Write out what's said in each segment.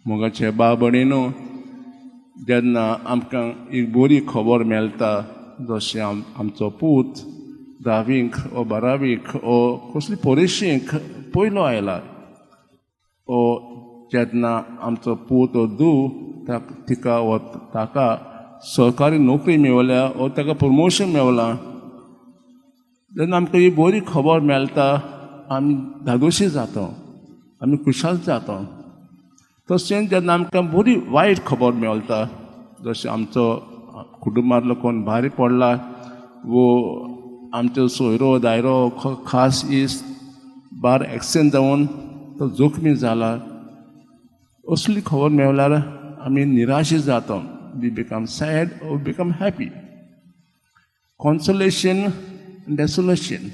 मोगाचे बा भयणीनो जेन्ना आमकां एक बरी खबर मेळटा जशें आमचो पूत 10वीक ओ 12वीक ओ कसली परिक्षेक पयलो आयला ओ जेन्ना आमचो पूत ओ धूव तिका व ताका सरकारी नोकरी मेवल्या ओ ताका प्रमोशन मेवलां जेन्ना आमकां ही बरी खबर मेळटा आमी धादोशी जाता आमी खुशाल जाता तशेंच जेन्ना आमकां बरी वायट खबर मेळटा जशें आमचो कुटुंबांतलो कोण भायर पडला वो आमचो सोयरो दायरो खास इश्ट भायर एक्सिडेंट जावन तो जखमी जाला असली खबर मेळल्यार आमी निराशी जाता वी बिकम सॅड और बिकम हॅपी कॉन्सोलेशन डेसोलेशन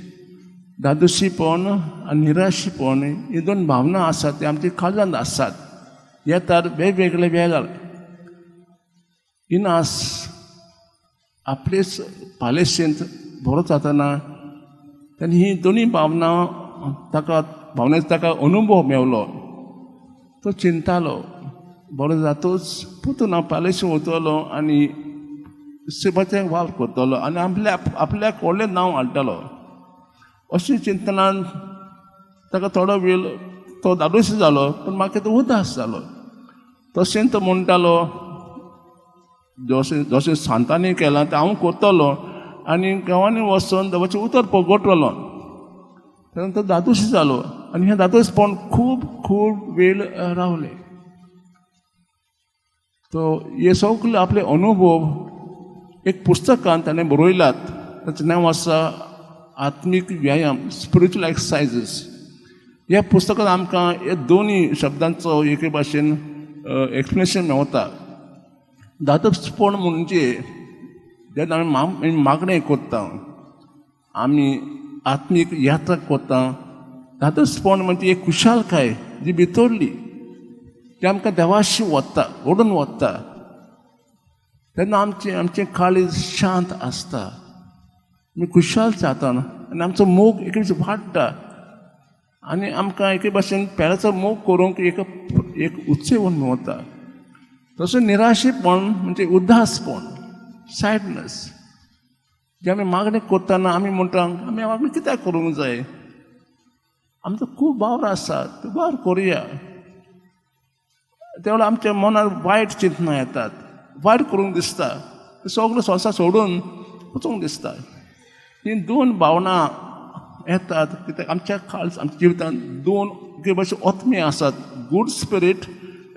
दादोशीपण आनी निराशीपण ही दोन भावना आसात ते आमच्या काळजांत आसात येतात वेगवेगळे वेळार इनास आपले पालेशेंत बरो जातना तेन्ना ही दोनी भावना भावनेचो ताका अनुभव मेवलो तो चिंतालो बरो जातूच पुतून हांव पालेशें वतलो आनी सेवाचें वावर करतलो आनी आपल्याक व्हडलें नांव हाडटलो अशें चिंतनान ताका थोडो वेळ तो धादोशी जालो पूण म्हाका तो उदास जालो तशें तो म्हणटालो जशें सांतांनी केलां तें हांव करतलो आनी गांवांनी वचून देवाचें उतर पगोटलो तेन्ना तो धादोशी जालो आनी हें धादोसपण खूब खूब वेळ रावलें तो हे सगळे आपले अनुभव एक पुस्तकांत ताणें बरयलात ताचें नांव आसा आत्मीक व्यायाम स्पिरिच्युअल एक्सरसायजीस ह्या पुस्तकांत आमकां हे दोनी शब्दांचो एके भाशेन एक्सप्लेनेशन मेवता धादोसपण म्हणजे जेन्ना आमी मागणें करता आमी आत्मीक यात्रा करता धादोसपण म्हणजे एक खुशालकाय जी भितरली ती आमकां देवाशी वता ओडून वता तेन्ना आमचें काळीज शांत आसता आमी खुशाल जाता आनी आमचो मोग एके भशेन वाडटा आनी आमकां एके भाशेन पेडाचो मोग करूंक एक उत्सव मेवता तसो निराशेपण म्हणजे उदासपण सॅडनेस जे आमी मागणी करतना आमी म्हणटा आमी मागणी कित्याक करूंक जाय आमचो खूब वावर आसा तो वावर करुया त्या वेळार आमच्या मनार वायट चिंतना येतात वायट करूंक दिसता सगळो संवसार सोडून वचूंक दिसता ही दोन भावना येतात कित्याक आमच्या जिवितांत दोन एके भशेन ओतमी आसात गूड स्पिरीट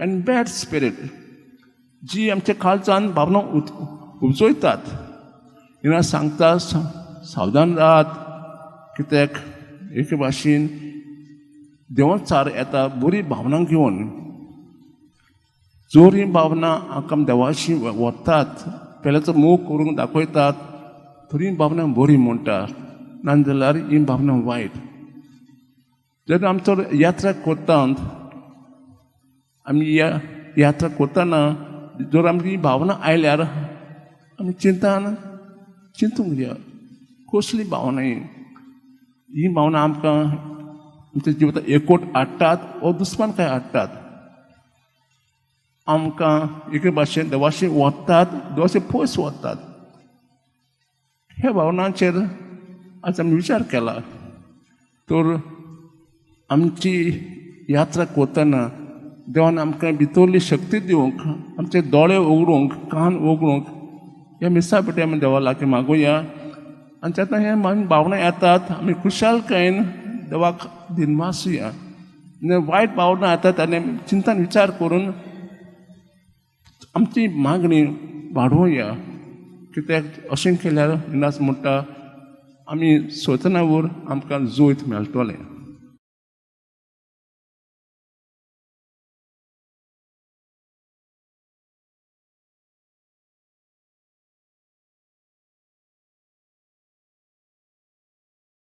आनी बॅड स्पिरीट जी आमच्या काळजांत भावना उपजयतात हिना सांगता सावधान राहात कित्याक एके भाशेन देवाचार येता बरी भावना घेवन जोर ही भावना आमकां देवाशी वतात पेल्याचो मोग करूंक दाखयतात तर ही भावना बरी म्हणटा नाजाल्यार ही भावना वायट जेन्ना आमचो यात्रा करता आमी यात्रा करतना जर आमची ही भावना आयल्यार आमी चिंतूंक या कसली भावना ही भावना आमकां आमच्या जिवितांत एकवट हाडटात वो दुस्मानकाय हाडटात आमकां एके भाशेन देवाशी वतात देवाचे पयस वतात ह्या भावनांचेर आज आमी विचार केला तर आमची यात्रा करतना देवान आमकां भितरली शक्ती दिवंक आमचे दोळे उगडूंक कान उगडूंक ह्या मिसा पेटी आमी देवा लागीं मागुया आनी जेन्ना हे भावना येतात आमी खुशालकायेन देवाक दिनवासुया वायट भावना येतात आनी चिंतन विचार करून आमची मागणी वाडोवया कित्याक अशें केल्यार इनास म्हणटा आमी सोदना वयर आमकां जोत मेळटलें